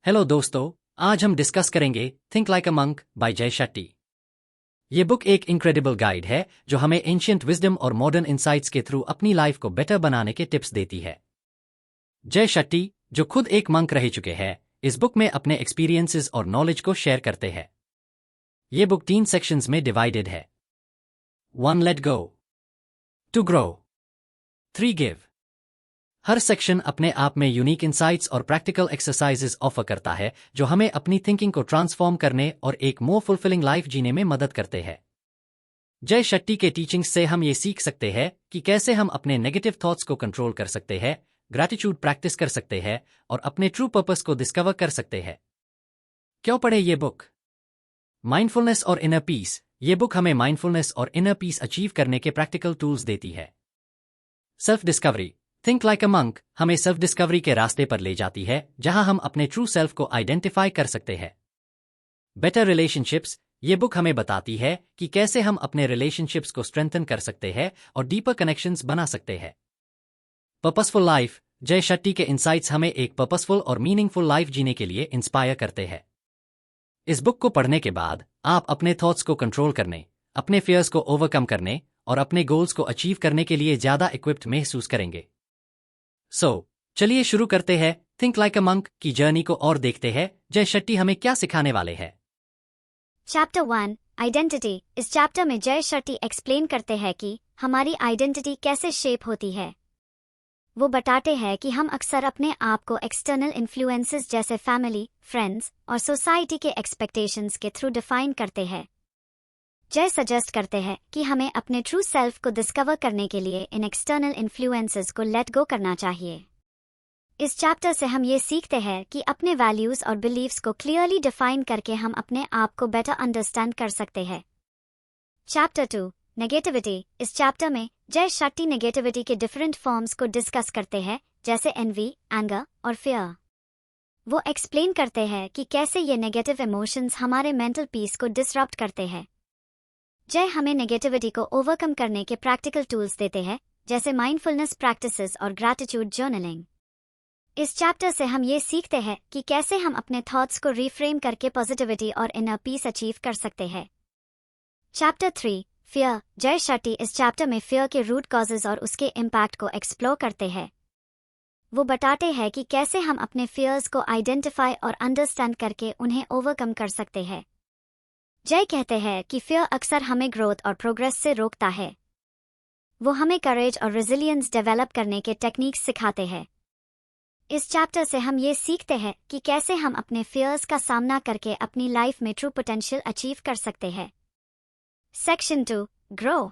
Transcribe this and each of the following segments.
Hello दोस्तों, आज हम डिस्कस करेंगे think like a monk by Jay Shetty. ये बुक एक इनक्रेडिबल गाइड है जो हमें एंशिएंट विजडम और मॉडर्न इंसाइट्स के थ्रू अपनी लाइफ को बेटर बनाने के टिप्स देती है। जय शेट्टी, जो खुद एक मंक रह चुके हैं, इस बुक में अपने एक्सपीरियंसेस और नॉलेज को शेयर करते हैं। ये बुक 3 सेक्शंस में डिवाइडेड है। 1. Let go, 2. ग्रो, 3. गिव। हर सेक्शन अपने आप में यूनिक इंसाइट्स और प्रैक्टिकल एक्सरसाइजेस ऑफर करता है जो हमें अपनी थिंकिंग को ट्रांसफॉर्म करने और एक मोर फुलफिलिंग लाइफ जीने में मदद करते हैं। जय शेट्टी के टीचिंग्स से हम ये सीख सकते हैं कि कैसे हम अपने नेगेटिव थॉट्स को कंट्रोल कर सकते हैं, ग्रैटिट्यूड प्रैक्टिस कर सकते हैं और अपने ट्रू पर्पस को डिस्कवर कर सकते हैं। क्यों पढ़े ये बुक? माइंडफुलनेस और इनर पीस। ये बुक हमें माइंडफुलनेस और इनर पीस अचीव करने के प्रैक्टिकल टूल्स देती है। Self discovery. Think like a monk हमें सेल्फ डिस्कवरी के रास्ते पर ले जाती है जहां हम अपने ट्रू सेल्फ को आइडेंटिफाई कर सकते हैं। Better relationships. ये बुक हमें बताती है कि कैसे हम अपने रिलेशनशिप्स को स्ट्रेंथन कर सकते हैं और डीपर कनेक्शंस बना सकते हैं। Purposeful life. जय शेट्टी के इंसाइट्स हमें एक पर्पसफुल और मीनिंगफुल लाइफ जीने के लिए इंस्पायर करते हैं। इस बुक को पढ़ने के बाद आप अपने थॉट्स को कंट्रोल करने, अपने फियर्स को ओवरकम करने और अपने गोल्स को अचीव करने के लिए ज्यादा इक्विप्ड महसूस करेंगे। चलिए शुरू करते हैं थिंक लाइक अ मंक की जर्नी को और देखते हैं जय शेट्टी हमें क्या सिखाने वाले हैं। Chapter 1 identity. इस चैप्टर में जय शेट्टी एक्सप्लेन करते हैं कि हमारी आइडेंटिटी कैसे शेप होती है। वो बताते हैं कि हम अक्सर अपने आप को एक्सटर्नल इन्फ्लुएंसेस जैसे फैमिली, फ्रेंड्स और सोसाइटी के एक्सपेक्टेशंस के थ्रू डिफाइन करते हैं। जय सजेस्ट करते हैं कि हमें अपने ट्रू सेल्फ को डिस्कवर करने के लिए इन एक्सटर्नल इन्फ्लुएंसेस को लेट गो करना चाहिए। इस चैप्टर से हम ये सीखते हैं कि अपने वैल्यूज और बिलीव्स को क्लियरली डिफाइन करके हम अपने आप को बेटर अंडरस्टैंड कर सकते हैं। Chapter 2 negativity. इस चैप्टर में जय शेट्टी नेगेटिविटी के डिफरेंट फॉर्म्स को डिस्कस करते हैं जैसे एनवी, एंगर और फियर। वो एक्सप्लेन करते हैं कि कैसे ये नेगेटिव इमोशंस हमारे मेंटल पीस को डिसरप्ट करते हैं। जय हमें नेगेटिविटी को ओवरकम करने के प्रैक्टिकल टूल्स देते हैं जैसे माइंडफुलनेस प्रैक्टिसेस और ग्रैटिट्यूड जर्नलिंग। इस चैप्टर से हम ये सीखते हैं कि कैसे हम अपने थॉट्स को रिफ्रेम करके पॉजिटिविटी और इनर पीस अचीव कर सकते हैं। Chapter 3 fear. जय शेट्टी इस चैप्टर में फियर के रूट कॉजेज और उसके इम्पैक्ट को एक्सप्लोर करते हैं। वो बताते हैं कि कैसे हम अपने फियर्स को आइडेंटिफाई और अंडरस्टैंड करके उन्हें ओवरकम कर सकते हैं। जय कहते हैं कि फियर अक्सर हमें ग्रोथ और प्रोग्रेस से रोकता है। वो हमें करेज और रेजिलियंस डेवलप करने के टेक्निक्स सिखाते हैं। इस चैप्टर से हम ये सीखते हैं कि कैसे हम अपने फियर्स का सामना करके अपनी लाइफ में ट्रू पोटेंशियल अचीव कर सकते हैं। Section 2 grow.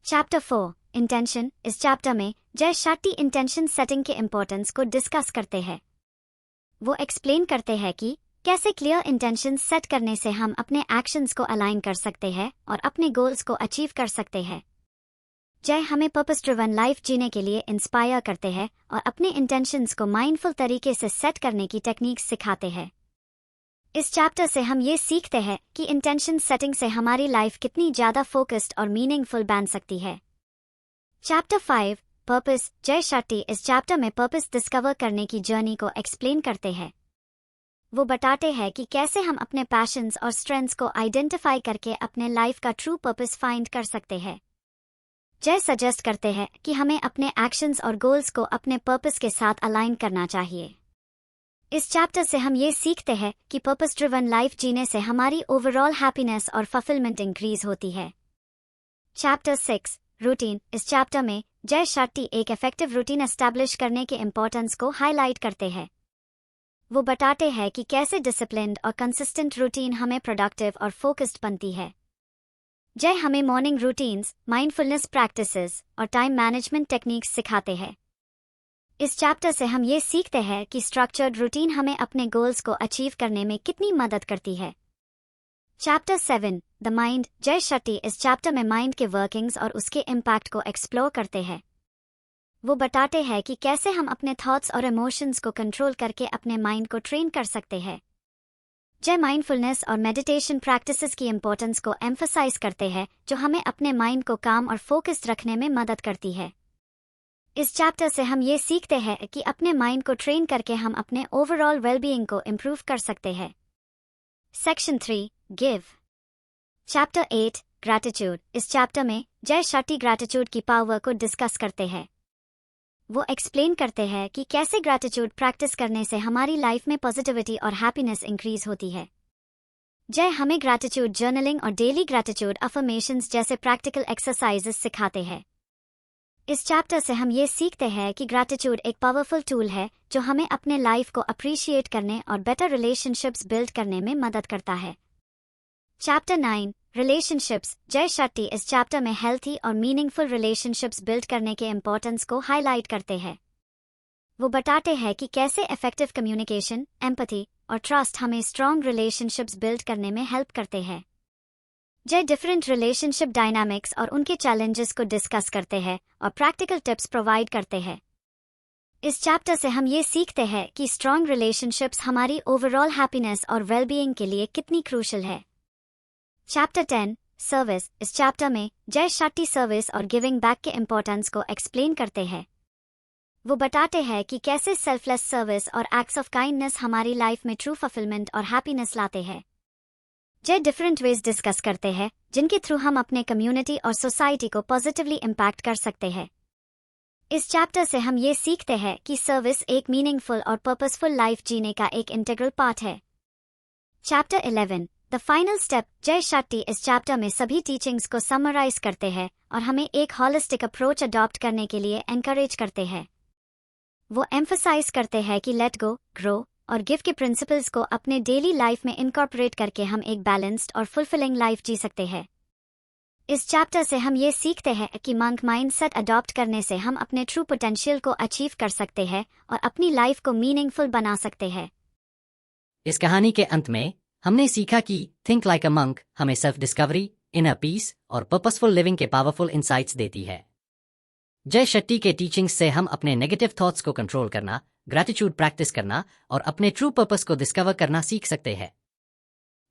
Chapter 4 intention. इस चैप्टर में जय शेट्टी इंटेंशन सेटिंग के इम्पोर्टेंस को डिस्कस करते हैं। वो एक्सप्लेन करते हैं कि कैसे क्लियर इंटेंशन सेट करने से हम अपने एक्शंस को अलाइन कर सकते हैं और अपने गोल्स को अचीव कर सकते हैं। जय हमें पर्पस ड्रिवन लाइफ जीने के लिए इंस्पायर करते हैं और अपने इंटेंशंस को माइंडफुल तरीके से सेट करने की टेक्निक्स सिखाते हैं। इस चैप्टर से हम ये सीखते हैं कि इंटेंशन सेटिंग से हमारी लाइफ कितनी ज्यादा फोकस्ड और मीनिंगफुल बन सकती है। Chapter 5 purpose. जय शेट्टी इस चैप्टर में पर्पस डिस्कवर करने की जर्नी को एक्सप्लेन करते हैं। वो बताते हैं कि कैसे हम अपने पैशंस और स्ट्रेंथ्स को आइडेंटिफाई करके अपने लाइफ का ट्रू पर्पस फाइंड कर सकते हैं। जय सजेस्ट करते हैं कि हमें अपने एक्शंस और गोल्स को अपने पर्पस के साथ अलाइन करना चाहिए। इस चैप्टर से हम ये सीखते हैं कि पर्पस ड्रिवन लाइफ जीने से हमारी ओवरऑल हैप्पीनेस और फुलफिलमेंट इंक्रीज होती है। Chapter 6 routine. इस चैप्टर में जय शेट्टी एक इफेक्टिव रूटीन एस्टैब्लिश करने के इम्पोर्टेंस को हाईलाइट करते हैं। वो बताते हैं कि कैसे डिसिप्लिन्ड और कंसिस्टेंट रूटीन हमें प्रोडक्टिव और फोकस्ड बनती है। जय हमें मॉर्निंग रूटीन्स, माइंडफुलनेस प्रैक्टिसेस और टाइम मैनेजमेंट टेक्निक्स सिखाते हैं। इस चैप्टर से हम ये सीखते हैं कि स्ट्रक्चर्ड रूटीन हमें अपने गोल्स को अचीव करने में कितनी मदद करती है। Chapter 7 the mind. जय शेट्टी इस चैप्टर में माइंड के वर्किंग्स और उसके इम्पैक्ट को एक्सप्लोर करते हैं। वो बताते हैं कि कैसे हम अपने थॉट्स और इमोशंस को कंट्रोल करके अपने माइंड को ट्रेन कर सकते हैं। जय माइंडफुलनेस और मेडिटेशन प्रैक्टिसेस की इम्पोर्टेंस को एम्फसाइज करते हैं जो हमें अपने माइंड को काम और फोकस्ड रखने में मदद करती है। इस चैप्टर से हम ये सीखते हैं कि अपने माइंड को ट्रेन करके हम अपने ओवरऑल वेलबीइंग को इम्प्रूव कर सकते हैं। Section 3 give. Chapter 8 gratitude. इस चैप्टर में जय शेट्टी ग्रैटिट्यूड की पावर को डिस्कस करते हैं। वो एक्सप्लेन करते हैं कि कैसे ग्रैटिट्यूड प्रैक्टिस करने से हमारी लाइफ में पॉजिटिविटी और हैप्पीनेस इंक्रीज होती है। जय हमें ग्रैटिट्यूड जर्नलिंग और डेली ग्रैटिट्यूड अफर्मेशंस जैसे प्रैक्टिकल एक्सरसाइजेस सिखाते हैं। इस चैप्टर से हम ये सीखते हैं कि ग्रैटिट्यूड एक पावरफुल टूल है जो हमें अपने लाइफ को अप्रिशिएट करने और बेटर रिलेशनशिप्स बिल्ड करने में मदद करता है। Chapter 9 relationships. जय शेट्टी इस चैप्टर में हेल्थी और मीनिंगफुल रिलेशनशिप्स बिल्ड करने के इम्पोर्टेंस को हाईलाइट करते हैं। वो बताते हैं कि कैसे इफेक्टिव कम्युनिकेशन, एम्पैथी और ट्रस्ट हमें स्ट्रॉन्ग रिलेशनशिप्स बिल्ड करने में हेल्प करते हैं। जय डिफरेंट रिलेशनशिप डायनामिक्स और उनके चैलेंजेस को डिस्कस करते हैं और प्रैक्टिकल टिप्स प्रोवाइड करते हैं। इस चैप्टर से हम ये सीखते हैं कि स्ट्रॉन्ग रिलेशनशिप्स हमारी ओवरऑल हैप्पीनेस और वेलबीइंग के लिए कितनी क्रूशल है। Chapter 10 service. इस चैप्टर में जय शेट्टी सर्विस और गिविंग बैक के इम्पोर्टेंस को एक्सप्लेन करते हैं। वो बताते हैं कि कैसे सेल्फलेस सर्विस और एक्ट्स ऑफ काइंडनेस हमारी लाइफ में ट्रू फुलफिलमेंट और हैप्पीनेस लाते हैं। जय डिफरेंट वेज डिस्कस करते हैं जिनके थ्रू हम अपने कम्युनिटी और सोसाइटी को पॉजिटिवली इम्पैक्ट कर सकते हैं। इस चैप्टर से हम ये सीखते हैं कि सर्विस एक मीनिंगफुल और पर्पसफुल लाइफ जीने का एक इंटीग्रल पार्ट है। Chapter 11 the final step. जय शेट्टी इस चैप्टर में सभी टीचिंग्स को समराइज करते हैं और हमें एक हॉलिस्टिक अप्रोच अडॉप्ट करने के लिए एनकरेज करते हैं। वो एम्फसाइज करते हैं कि लेट गो, ग्रो और गिव के प्रिंसिपल्स को अपने डेली लाइफ में इनकॉर्पोरेट करके हम एक बैलेंस्ड और फुलफिलिंग लाइफ जी सकते हैं। इस चैप्टर से हम ये सीखते हैं कि मंक माइंडसेट अडॉप्ट करने से हम अपने ट्रू पोटेंशियल को अचीव कर सकते हैं और अपनी लाइफ को मीनिंगफुल बना सकते हैं। इस कहानी के अंत में हमने सीखा कि थिंक लाइक अ मंक हमें सेल्फ डिस्कवरी, इनर पीस और पर्पसफुल लिविंग के पावरफुल इंसाइट्स देती है। जय शेट्टी के टीचिंग्स से हम अपने नेगेटिव थॉट्स को कंट्रोल करना, ग्रैटिट्यूड प्रैक्टिस करना और अपने ट्रू पर्पस को डिस्कवर करना सीख सकते हैं।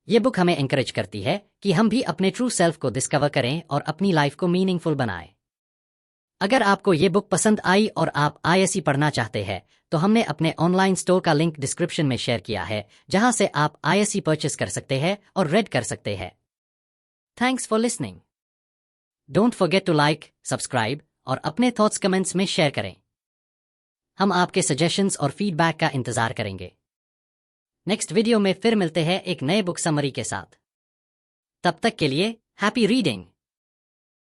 ये बुक हमें एनकरेज करती है कि हम भी अपने ट्रू सेल्फ को डिस्कवर करें और अपनी लाइफ को मीनिंगफुल बनाएं। अगर आपको ये बुक पसंद आई और आप ISE पढ़ना चाहते हैं तो हमने अपने ऑनलाइन स्टोर का लिंक डिस्क्रिप्शन में शेयर किया है जहां से आप ISE परचेस कर सकते हैं और रेड कर सकते हैं। Thanks for listening. Don't forget to like, subscribe और अपने थॉट्स कमेंट्स में शेयर करें। हम आपके सजेशंस और फीडबैक का इंतजार करेंगे। नेक्स्ट वीडियो में फिर मिलते हैं एक नए बुक समरी के साथ। तब तक के लिए हैप्पी रीडिंग।